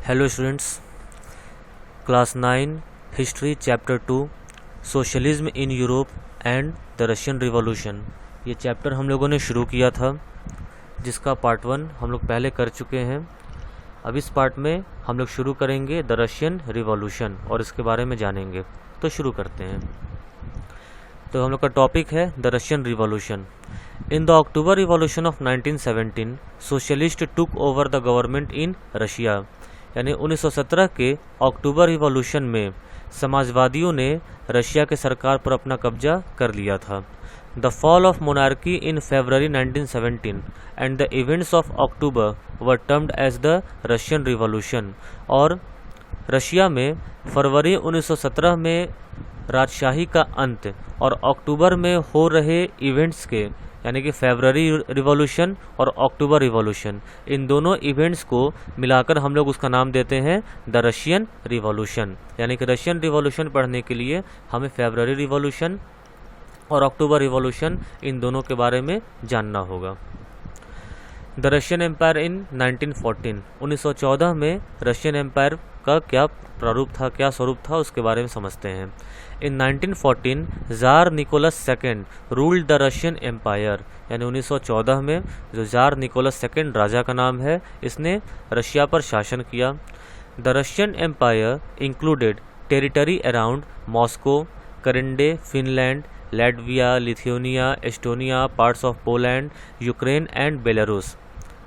Hello students, class 9 history chapter 2 socialism in Europe and the Russian revolution. ये chapter हम लोगों ने शुरू किया था, जिसका पार्ट 1 हम लोग पहले कर चुके हैं। अब इस पार्ट में हम लोग शुरू करेंगे द रशियन रिवॉल्यूशन और इसके बारे में जानेंगे। तो शुरू करते हैं। तो हम लोग का टॉपिक है the Russian revolution. In the October revolution of 1917 socialist took over the government in Russia, यानी 1917 के अक्टूबर रिवॉल्यूशन में समाजवादियों ने रशिया के सरकार पर अपना कब्जा कर लिया था। The fall of monarchy in February 1917 and the events of October were termed as the Russian revolution. और रशिया में फरवरी 1917 में राजशाही का अंत और अक्टूबर में हो रहे इवेंट्स के, यानी कि फरवरी रिवॉल्यूशन और अक्टूबर रिवॉल्यूशन, इन दोनों इवेंट्स को मिलाकर हम लोग उसका नाम देते हैं द रशियन रिवॉल्यूशन। यानी कि रशियन रिवॉल्यूशन पढ़ने के लिए हमें फरवरी रिवॉल्यूशन और अक्टूबर रिवॉल्यूशन इन दोनों के बारे में जानना होगा। द रशियन एम्पायर इन 1914, 1914 में रशियन एम्पायर का क्या प्रारूप था, क्या स्वरूप था, उसके बारे में समझते हैं। In 1914 tsar Nicholas second ruled the Russian empire, यानी 1914 में जो जार निकोलस सेकेंड राजा का नाम है, इसने रशिया पर शासन किया। The Russian empire included territory around Moscow, करेंडे, Finland, Latvia, Lithuania, Estonia, parts of Poland, Ukraine and Belarus,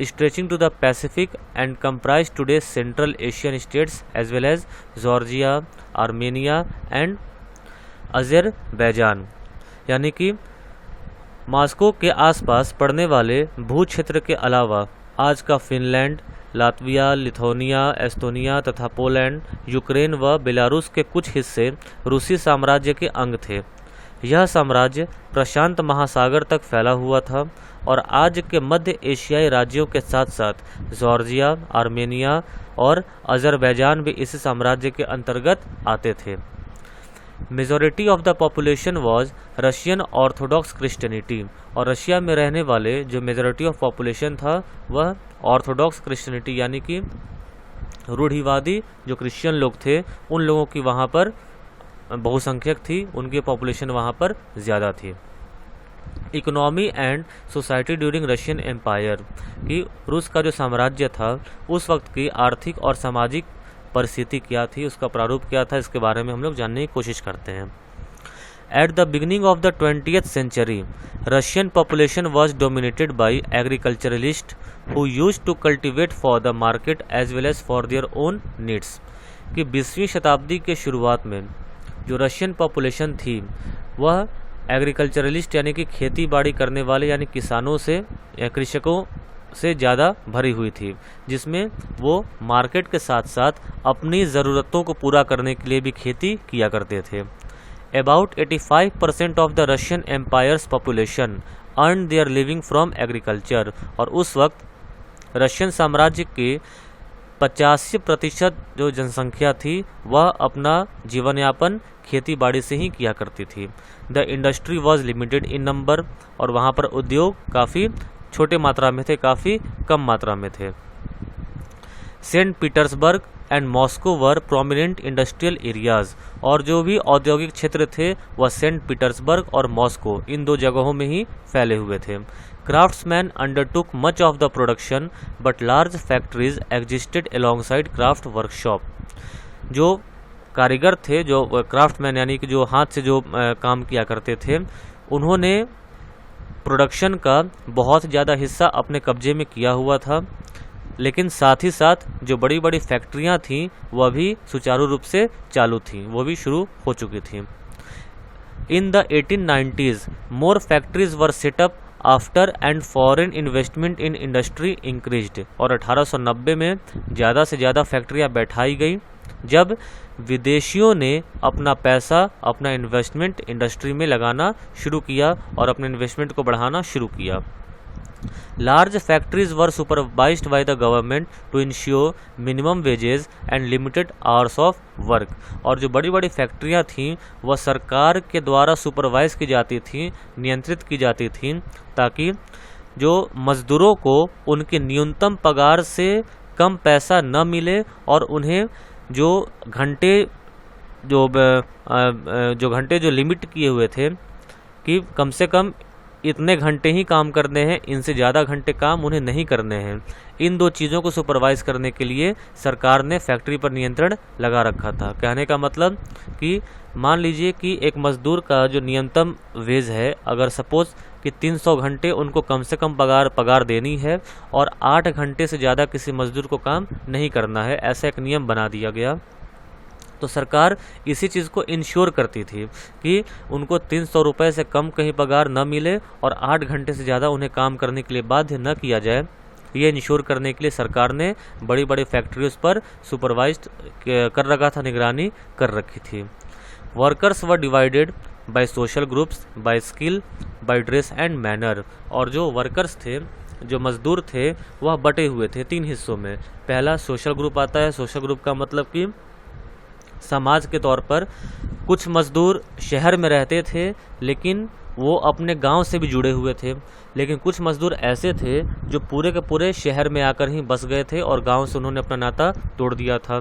stretching to the Pacific and comprise today's Central Asian states as well as Georgia, Armenia and Azerbaijan. यानी कि Moscow के आसपास पड़ने वाले भू क्षेत्र के अलावा आज का फिनलैंड, लातविया, लिथुआनिया, एस्टोनिया तथा पोलैंड, यूक्रेन व बेलारूस के कुछ हिस्से रूसी साम्राज्य के अंग थे। यह साम्राज्य प्रशांत महासागर तक फैला हुआ था और आज के मध्य एशियाई राज्यों के साथ साथ जॉर्जिया, आर्मेनिया और अज़रबैजान भी इस साम्राज्य के अंतर्गत आते थे। Majority of the population was Russian Orthodox Christianity, और रशिया में रहने वाले जो मेजॉरिटी ऑफ पॉपुलेशन था वह ऑर्थोडॉक्स क्रिश्चियनिटी, यानी कि रूढ़िवादी जो क्रिश्चियन लोग थे उन लोगों की वहाँ पर बहुसंख्यक थी, उनकी पॉपुलेशन वहाँ पर ज़्यादा थी। Economy and society during Russian empire, कि रूस का जो साम्राज्य था उस वक्त की आर्थिक और सामाजिक परिस्थिति क्या थी, उसका प्रारूप क्या था, इसके बारे में हम लोग जानने की कोशिश करते हैं। At the beginning of the 20th century Russian population was dominated by agriculturalist who used to cultivate for the market as well as for their own needs. कि 20वीं शताब्दी के शुरुआत में जो रशियन पॉपुलेशन थी वह एग्रीकल्चरलिस्ट यानी कि खेती बाड़ी करने वाले यानी किसानों से या कृषकों से ज़्यादा भरी हुई थी, जिसमें वो मार्केट के साथ साथ अपनी ज़रूरतों को पूरा करने के लिए भी खेती किया करते थे। About 85% of the Russian empire's population earn their living from agriculture, और उस वक्त रशियन साम्राज्य के 85% जो जनसंख्या थी वह अपना जीवन यापन खेती बाड़ी से ही किया करती थी। The industry was limited in number, और वहाँ पर उद्योग काफ़ी छोटे मात्रा में थे, काफ़ी कम मात्रा में थे। Saint Petersburg and Moscow were prominent industrial areas, और जो भी औद्योगिक क्षेत्र थे वह सेंट पीटर्सबर्ग और मॉस्को इन दो जगहों में ही फैले हुए थे। Craftsman undertook much of the production but large factories existed alongside craft workshop. जो कारीगर थे, जो क्राफ्टमैन यानी कि जो हाथ से जो काम किया करते थे, उन्होंने प्रोडक्शन का बहुत ज़्यादा हिस्सा अपने कब्जे में किया हुआ था, लेकिन साथ ही साथ जो बड़ी बड़ी फैक्ट्रियां थीं वह भी सुचारू रूप से चालू थीं, वो भी शुरू हो चुकी थीं। In the 1890s more factories were set up after and foreign investment in industry increased, और 1890 में ज़्यादा से ज़्यादा फैक्ट्रियां बैठाई गई जब विदेशियों ने अपना पैसा, अपना इन्वेस्टमेंट इंडस्ट्री में लगाना शुरू किया और अपने इन्वेस्टमेंट को बढ़ाना शुरू किया। Large factories were supervised by the government to ensure minimum wages and limited hours of work, और जो बड़ी बड़ी फैक्ट्रियां थीं वह सरकार के द्वारा सुपरवाइज की जाती थीं, नियंत्रित की जाती थीं, ताकि जो मजदूरों को उनके न्यूनतम पगार से कम पैसा न मिले और उन्हें जो घंटे जो लिमिट किए हुए थे कि कम से कम इतने घंटे ही काम करने हैं, इनसे ज़्यादा घंटे काम उन्हें नहीं करने हैं। इन दो चीज़ों को सुपरवाइज करने के लिए सरकार ने फैक्ट्री पर नियंत्रण लगा रखा था। कहने का मतलब कि मान लीजिए कि एक मज़दूर का जो न्यूनतम वेज है, अगर सपोज़ कि 300 घंटे उनको कम से कम पगार देनी है और 8 घंटे से ज़्यादा किसी मज़दूर को काम नहीं करना है, ऐसा एक नियम बना दिया गया। तो सरकार इसी चीज़ को इंश्योर करती थी कि उनको 300 रुपये से कम कहीं पगार न मिले और 8 घंटे से ज़्यादा उन्हें काम करने के लिए बाध्य न किया जाए। ये इंश्योर करने के लिए सरकार ने बड़ी बड़ी फैक्ट्रीज पर सुपरवाइज्ड कर रखा था, निगरानी कर रखी थी। Workers were divided by social groups, by skill, by dress and manner. और जो वर्कर्स थे, जो मज़दूर थे, वह बटे हुए थे 3 हिस्सों में। पहला सोशल ग्रुप आता है। सोशल ग्रुप का मतलब कि समाज के तौर पर कुछ मज़दूर शहर में रहते थे लेकिन वो अपने गांव से भी जुड़े हुए थे, लेकिन कुछ मज़दूर ऐसे थे जो पूरे के पूरे शहर में आकर ही बस गए थे और गांव से उन्होंने अपना नाता तोड़ दिया था।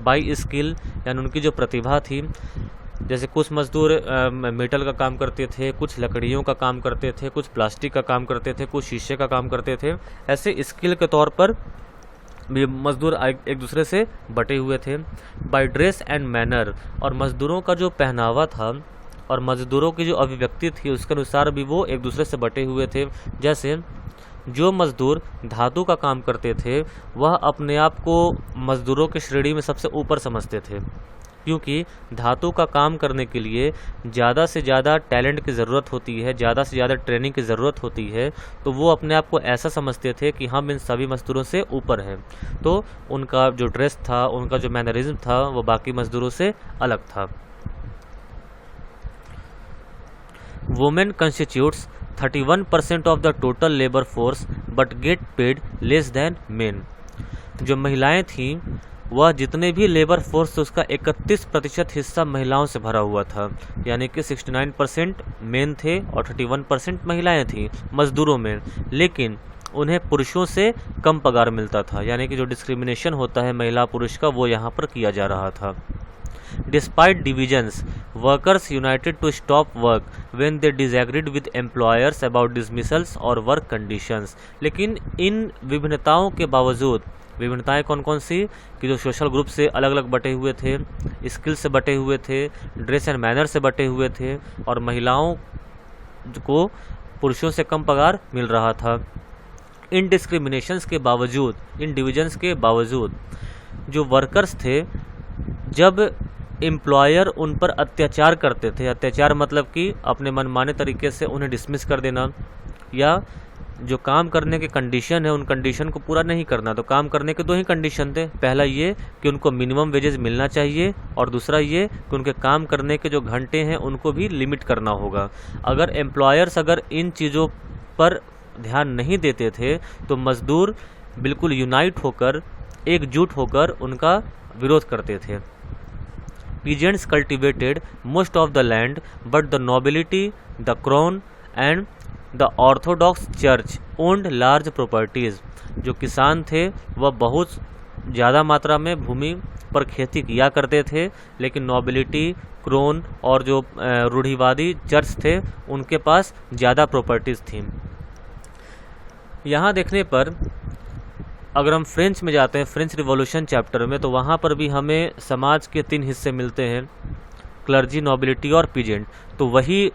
बाई स्किल यानी उनकी जो प्रतिभा थी, जैसे कुछ मज़दूर मेटल का काम करते थे, कुछ लकड़ियों का काम करते थे, कुछ प्लास्टिक का काम करते थे, कुछ शीशे का काम करते थे। ऐसे स्किल के तौर पर मज़दूर एक दूसरे से बटे हुए थे। बाय ड्रेस एंड मैनर, और मज़दूरों का जो पहनावा था और मज़दूरों की जो अभिव्यक्ति थी उसके अनुसार भी वो एक दूसरे से बटे हुए थे। जैसे जो मज़दूर धातु का काम करते थे वह अपने आप को मज़दूरों की श्रेणी में सबसे ऊपर समझते थे, क्योंकि धातु का काम करने के लिए ज़्यादा से ज़्यादा टैलेंट की ज़रूरत होती है, ज़्यादा से ज़्यादा ट्रेनिंग की ज़रूरत होती है। तो वो अपने आप को ऐसा समझते थे कि हम इन सभी मज़दूरों से ऊपर हैं। तो उनका जो ड्रेस था, उनका जो मैनरिज्म था, वो बाकी मज़दूरों से अलग था। Women constitutes 31% of the total labour force but get paid less than main. जो महिलाएं थीं वह जितने भी लेबर फोर्स उसका 31% हिस्सा महिलाओं से भरा हुआ था, यानी कि 69% मेन थे और 31% महिलाएं थीं मज़दूरों में, लेकिन उन्हें पुरुषों से कम पगार मिलता था। यानी कि जो डिस्क्रिमिनेशन होता है महिला पुरुष का, वो यहाँ पर किया जा रहा था। Despite divisions, workers united to stop work when they disagreed with employers about dismissals or work conditions। लेकिन इन विभिन्नताओं के बावजूद, विभिन्नताएं कौन कौन सी, कि जो सोशल ग्रुप से अलग अलग बटे हुए थे, स्किल से बटे हुए थे, ड्रेस एंड मैनर से बटे हुए थे, और महिलाओं को पुरुषों से कम पगार मिल रहा था। इन डिस्क्रिमिनेशंस के बावजूद, इन डिविजन्स के बावजूद, जो वर्कर्स थे, जब एम्प्लॉयर उन पर अत्याचार करते थे, अत्याचार मतलब कि अपने मनमाने तरीके से उन्हें डिसमिस कर देना, या जो काम करने के कंडीशन है उन कंडीशन को पूरा नहीं करना। तो काम करने के 2 ही कंडीशन थे। पहला ये कि उनको मिनिमम वेजेस मिलना चाहिए, और दूसरा ये कि उनके काम करने के जो घंटे हैं उनको भी लिमिट करना होगा। अगर एम्प्लॉयर्स अगर इन चीज़ों पर ध्यान नहीं देते थे तो मज़दूर बिल्कुल यूनाइट होकर, एकजुट होकर उनका विरोध करते थे। Peasants cultivated most of the land, but the nobility, the crown and the Orthodox Church owned large properties। जो किसान थे वह बहुत ज़्यादा मात्रा में भूमि पर खेती किया करते थे, लेकिन नॉबिलिटी, क्रोन और जो रूढ़िवादी चर्च थे उनके पास ज़्यादा प्रॉपर्टीज़ थीं। यहाँ देखने पर अगर हम फ्रेंच में जाते हैं, फ्रेंच रिवॉल्यूशन चैप्टर में, तो वहाँ पर भी हमें समाज के 3 हिस्से मिलते हैं, क्लर्जी, नॉबिलिटी और पीजेंट। तो वही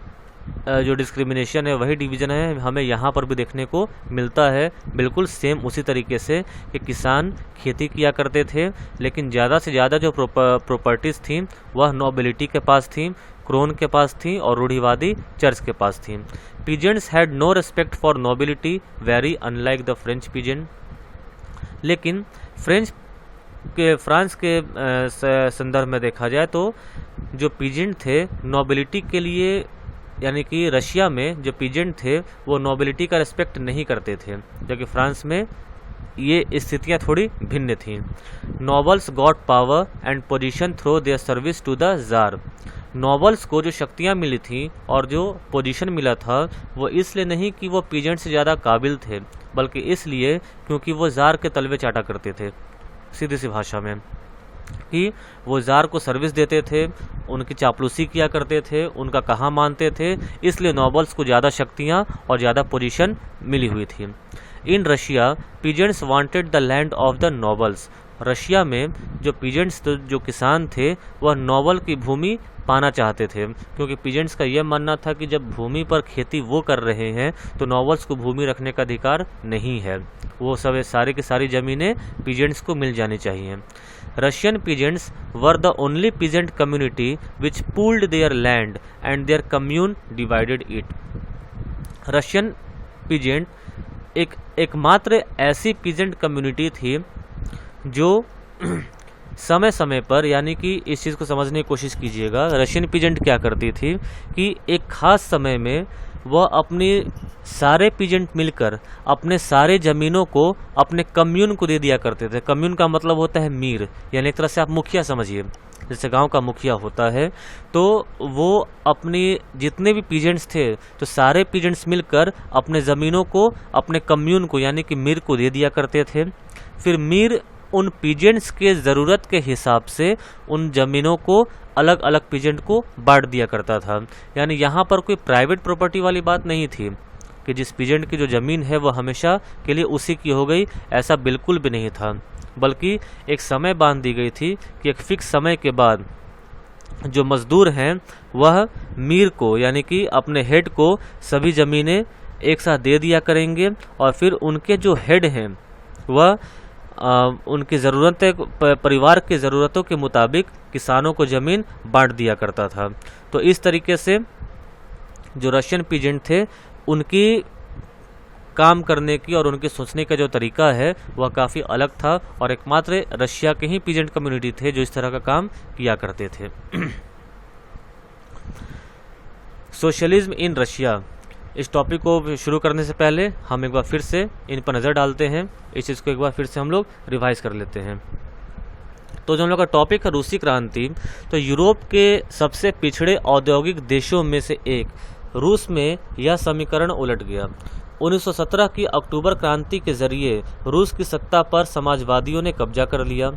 जो डिस्क्रिमिनेशन है, वही डिवीज़न है, हमें यहाँ पर भी देखने को मिलता है। बिल्कुल सेम उसी तरीके से कि किसान खेती किया करते थे, लेकिन ज़्यादा से ज़्यादा जो प्रॉपर्टीज़ थी वह नॉबिलिटी के पास थी, क्रोन के पास थी और रूढ़िवादी चर्च के पास थी। Peasants had no respect for nobility, very unlike the French peasant. लेकिन फ्रांस के संदर्भ में देखा जाए तो जो पीजेंट थे नॉबिलिटी के लिए, यानी कि रशिया में जो पीजेंट थे वो नॉबिलिटी का रिस्पेक्ट नहीं करते थे, जबकि फ्रांस में ये स्थितियाँ थोड़ी भिन्न थीं। Nobles got power and position through their service to the tsar. Nobles को जो शक्तियाँ मिली थी और जो पोजीशन मिला था वो इसलिए नहीं कि वो पीजेंट से ज़्यादा काबिल थे, बल्कि इसलिए क्योंकि वो ज़ार के तलवे चाटा करते थे। सीधी सी भाषा में कि वो ज़ार को सर्विस देते थे, उनकी चापलूसी किया करते थे, उनका कहा मानते थे, इसलिए नॉबल्स को ज़्यादा शक्तियाँ और ज़्यादा पोजीशन मिली हुई थी। In Russia peasants wanted the land of the nobles. Russia में जो पीजेंट्स जो किसान थे वह नॉबल की भूमि पाना चाहते थे, क्योंकि पीजेंट्स का यह मानना था कि जब भूमि पर खेती वो कर रहे हैं तो नॉबल्स को भूमि रखने का अधिकार नहीं है, वो सब सारे की सारी ज़मीनें पीजेंट्स को मिल जानी चाहिए। Russian peasants were the only peasant community which pooled their land and their commune divided it. Russian peasant एकमात्र ऐसी पीजेंट कम्युनिटी थी जो समय समय पर, यानी कि इस चीज़ को समझने की कोशिश कीजिएगा, रशियन पीजेंट क्या करती थी कि एक खास समय में वह अपनी सारे पीजेंट मिलकर अपने सारे ज़मीनों को अपने कम्यून को दे दिया करते थे। कम्यून का मतलब होता है मीर, यानी एक तरह से आप मुखिया समझिए, जैसे गांव का मुखिया होता है, तो वो अपनी जितने भी पीजेंट्स थे तो सारे पीजेंट्स मिलकर अपने ज़मीनों को अपने कम्यून को यानी कि मीर को दे दिया करते थे। फिर मीर उन पीजेंट्स के ज़रूरत के हिसाब से उन ज़मीनों को अलग अलग पीजेंट को बांट दिया करता था। यानी यहाँ पर कोई प्राइवेट प्रॉपर्टी वाली बात नहीं थी कि जिस पीजेंट की जो ज़मीन है वो हमेशा के लिए उसी की हो गई, ऐसा बिल्कुल भी नहीं था, बल्कि एक समय बांध दी गई थी कि एक फिक्स समय के बाद जो मज़दूर हैं वह मीर को यानी कि अपने हेड को सभी ज़मीनें एक साथ दे दिया करेंगे और फिर उनके जो हेड हैं वह उनकी ज़रूरतें, परिवार की ज़रूरतों के मुताबिक किसानों को ज़मीन बांट दिया करता था। तो इस तरीके से जो रशियन पीजेंट थे उनकी काम करने की और उनके सोचने का जो तरीका है वह काफ़ी अलग था और एकमात्र रशिया के ही पीजेंट कम्युनिटी थे जो इस तरह का काम किया करते थे। सोशलिज्म इन रशिया, इस टॉपिक को शुरू करने से पहले हम एक बार फिर से इन पर नज़र डालते हैं, इस चीज़ को एक बार फिर से हम लोग रिवाइज कर लेते हैं। तो जो हम लोग का टॉपिक है रूसी क्रांति, तो यूरोप के सबसे पिछड़े औद्योगिक देशों में से एक रूस में यह समीकरण उलट गया। 1917 की अक्टूबर क्रांति के जरिए रूस की सत्ता पर समाजवादियों ने कब्जा कर लिया।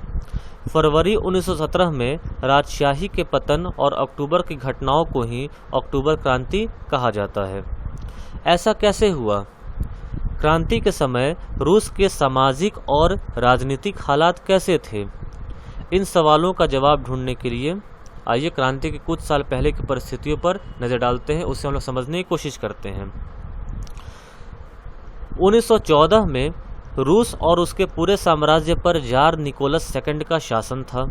फरवरी 1917 में राजशाही के पतन और अक्टूबर की घटनाओं को ही अक्टूबर क्रांति कहा जाता है। ऐसा कैसे हुआ? क्रांति के समय रूस के सामाजिक और राजनीतिक हालात कैसे थे? इन सवालों का जवाब ढूंढने के लिए आइए क्रांति के कुछ साल पहले की परिस्थितियों पर नज़र डालते हैं, उससे हम लोग समझने की कोशिश करते हैं। 1914 में रूस और उसके पूरे साम्राज्य पर जार निकोलस II का शासन था।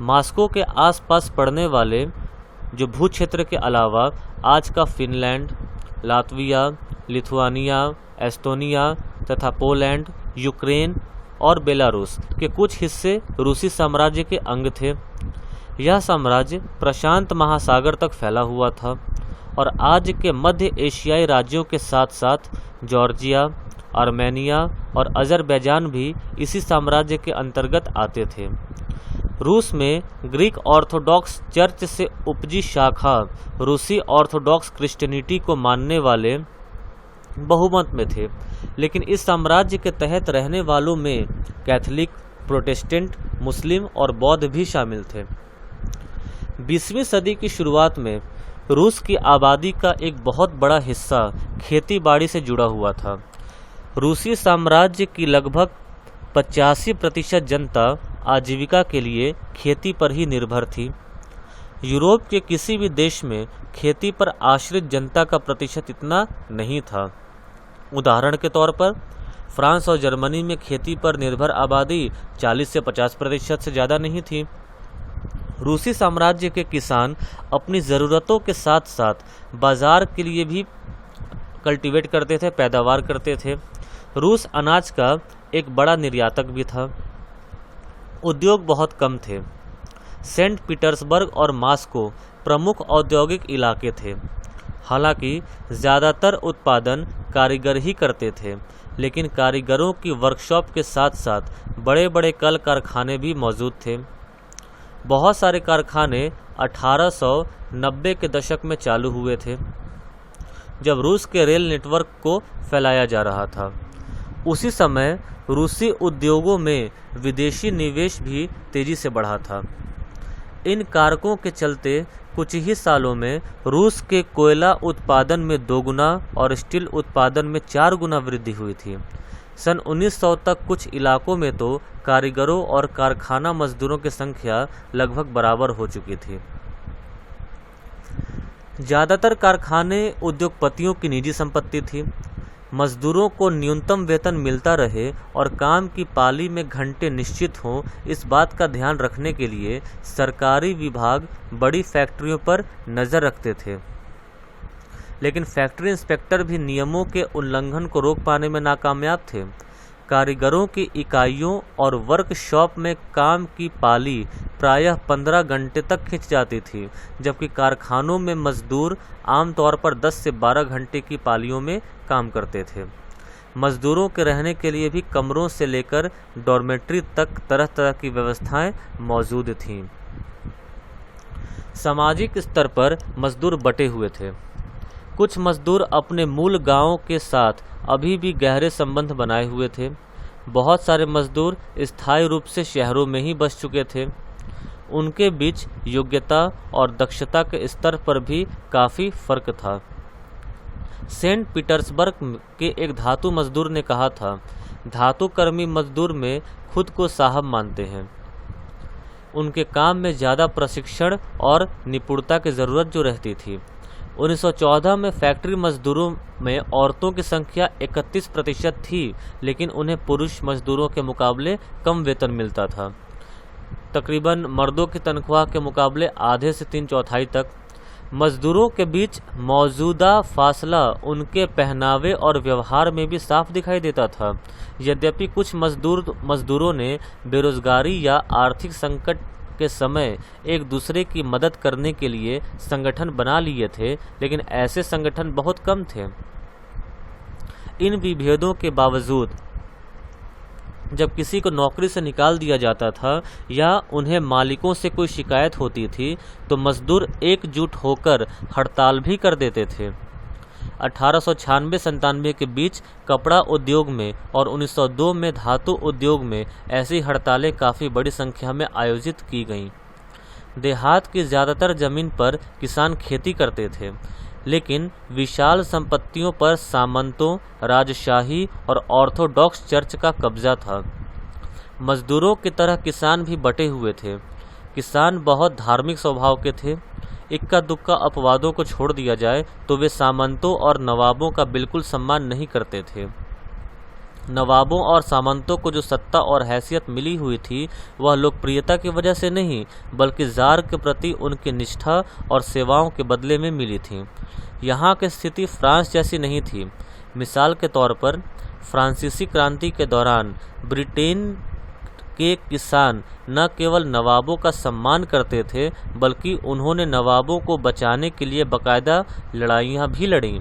मास्को के आसपास पड़ने वाले जो भू क्षेत्र के अलावा आज का फिनलैंड, लातविया, लिथुआनिया, एस्टोनिया तथा पोलैंड, यूक्रेन और बेलारूस के कुछ हिस्से रूसी साम्राज्य के अंग थे। यह साम्राज्य प्रशांत महासागर तक फैला हुआ था और आज के मध्य एशियाई राज्यों के साथ साथ जॉर्जिया, आर्मेनिया और अज़रबैजान भी इसी साम्राज्य के अंतर्गत आते थे। रूस में ग्रीक ऑर्थोडॉक्स चर्च से उपजी शाखा रूसी ऑर्थोडॉक्स क्रिश्चियनिटी को मानने वाले बहुमत में थे, लेकिन इस साम्राज्य के तहत रहने वालों में कैथोलिक, प्रोटेस्टेंट, मुस्लिम और बौद्ध भी शामिल थे। 20वीं सदी की शुरुआत में रूस की आबादी का एक बहुत बड़ा हिस्सा खेती-बाड़ी से जुड़ा हुआ था। रूसी साम्राज्य की लगभग 85% जनता आजीविका के लिए खेती पर ही निर्भर थी। यूरोप के किसी भी देश में खेती पर आश्रित जनता का प्रतिशत इतना नहीं था। उदाहरण के तौर पर फ्रांस और जर्मनी में खेती पर निर्भर आबादी 40 से 50% से ज़्यादा नहीं थी। रूसी साम्राज्य के किसान अपनी ज़रूरतों के साथ साथ बाज़ार के लिए भी कल्टीवेट करते थे, पैदावार करते थे। रूस अनाज का एक बड़ा निर्यातक भी था। उद्योग बहुत कम थे। सेंट पीटर्सबर्ग और मास्को प्रमुख औद्योगिक इलाके थे। हालांकि ज़्यादातर उत्पादन कारीगर ही करते थे, लेकिन कारीगरों की वर्कशॉप के साथ साथ बड़े बड़े कल कारखाने भी मौजूद थे। बहुत सारे कारखाने 1890 के दशक में चालू हुए थे, जब रूस के रेल नेटवर्क को फैलाया जा रहा था। उसी समय रूसी उद्योगों में विदेशी निवेश भी तेजी से बढ़ा था। इन कारकों के चलते कुछ ही सालों में रूस के कोयला उत्पादन में 2 गुना और स्टील उत्पादन में 4 गुना वृद्धि हुई थी। सन 1900 तक कुछ इलाकों में तो कारीगरों और कारखाना मजदूरों की संख्या लगभग बराबर हो चुकी थी। ज़्यादातर कारखाने उद्योगपतियों की निजी संपत्ति थी। मजदूरों को न्यूनतम वेतन मिलता रहे और काम की पाली में घंटे निश्चित हों, इस बात का ध्यान रखने के लिए सरकारी विभाग बड़ी फैक्ट्रियों पर नज़र रखते थे। लेकिन फैक्ट्री इंस्पेक्टर भी नियमों के उल्लंघन को रोक पाने में नाकामयाब थे। कारीगरों की इकाइयों और वर्कशॉप में काम की पाली प्रायः 15 घंटे तक खिंच जाती थी, जबकि कारखानों में मजदूर आमतौर पर 10 से 12 घंटे की पालियों में काम करते थे। मजदूरों के रहने के लिए भी कमरों से लेकर डॉर्मेट्री तक तरह तरह की व्यवस्थाएं मौजूद थीं। सामाजिक स्तर पर मजदूर बटे हुए थे। कुछ मजदूर अपने मूल गांवों के साथ अभी भी गहरे संबंध बनाए हुए थे। बहुत सारे मजदूर स्थायी रूप से शहरों में ही बस चुके थे। उनके बीच योग्यता और दक्षता के स्तर पर भी काफ़ी फर्क था। सेंट पीटर्सबर्ग के एक धातु मजदूर ने कहा था, धातु कर्मी मजदूर में खुद को साहब मानते हैं। उनके काम में ज़्यादा प्रशिक्षण और निपुणता की ज़रूरत जो रहती थी। 1914 में फैक्ट्री मजदूरों में औरतों की संख्या 31% थी, लेकिन उन्हें पुरुष मजदूरों के मुकाबले कम वेतन मिलता था। तकरीबन मर्दों की तनख्वाह के मुकाबले आधे से 3/4 तक। मजदूरों के बीच मौजूदा फासला उनके पहनावे और व्यवहार में भी साफ दिखाई देता था। यद्यपि कुछ मजदूरों ने बेरोजगारी या आर्थिक संकट के समय एक दूसरे की मदद करने के लिए संगठन बना लिए थे, लेकिन ऐसे संगठन बहुत कम थे। इन विभेदों के बावजूद जब किसी को नौकरी से निकाल दिया जाता था या उन्हें मालिकों से कोई शिकायत होती थी, तो मजदूर एकजुट होकर हड़ताल भी कर देते थे। 1896-97 के बीच कपड़ा उद्योग में और 1902 में धातु उद्योग में ऐसी हड़तालें काफ़ी बड़ी संख्या में आयोजित की गईं। देहात की ज़्यादातर ज़मीन पर किसान खेती करते थे, लेकिन विशाल संपत्तियों पर सामंतों, राजशाही और ऑर्थोडॉक्स चर्च का कब्जा था। मजदूरों की तरह किसान भी बटे हुए थे। किसान बहुत धार्मिक स्वभाव के थे। इक्का दुक्का अपवादों को छोड़ दिया जाए तो वे सामंतों और नवाबों का बिल्कुल सम्मान नहीं करते थे। नवाबों और सामंतों को जो सत्ता और हैसियत मिली हुई थी, वह लोकप्रियता की वजह से नहीं, बल्कि ज़ार के प्रति उनकी निष्ठा और सेवाओं के बदले में मिली थी। यहाँ की स्थिति फ्रांस जैसी नहीं थी। मिसाल के तौर पर फ्रांसीसी क्रांति के दौरान ब्रिटेन के किसान न केवल नवाबों का सम्मान करते थे, बल्कि उन्होंने नवाबों को बचाने के लिए बाकायदा लड़ाइयाँ भी लड़ीं।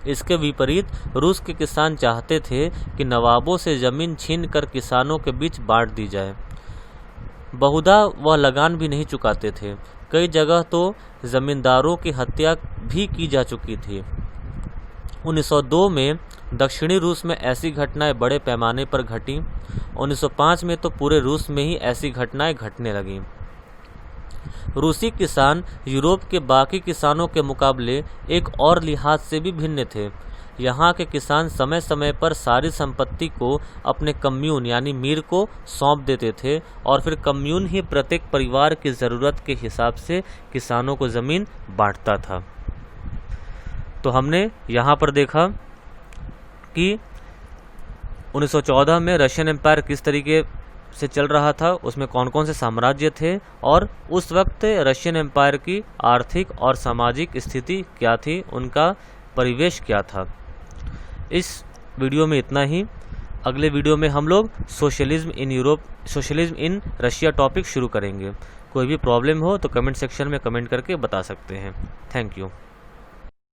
इसके विपरीत रूस के किसान चाहते थे कि नवाबों से ज़मीन छीनकर किसानों के बीच बांट दी जाए। बहुधा वह लगान भी नहीं चुकाते थे। कई जगह तो ज़मींदारों की हत्या भी की जा चुकी थी। 1902 में दक्षिणी रूस में ऐसी घटनाएं बड़े पैमाने पर घटीं। 1905 में तो पूरे रूस में ही ऐसी घटनाएं घटने लगीं। रूसी किसान यूरोप के बाकी किसानों के मुकाबले एक और लिहाज से भी भिन्न थे। यहाँ के किसान समय समय पर सारी संपत्ति को अपने कम्यून यानी मीर को सौंप देते थे और फिर कम्यून ही प्रत्येक परिवार की ज़रूरत के हिसाब से किसानों को ज़मीन बांटता था। तो हमने यहाँ पर देखा कि 1914 में रशियन एम्पायर किस तरीके से चल रहा था, उसमें कौन कौन से साम्राज्य थे और उस वक्त रशियन एम्पायर की आर्थिक और सामाजिक स्थिति क्या थी, उनका परिवेश क्या था। इस वीडियो में इतना ही। अगले वीडियो में हम लोग सोशलिज्म इन रशिया टॉपिक शुरू करेंगे। कोई भी प्रॉब्लम हो तो कमेंट सेक्शन में कमेंट करके बता सकते हैं। Thank you.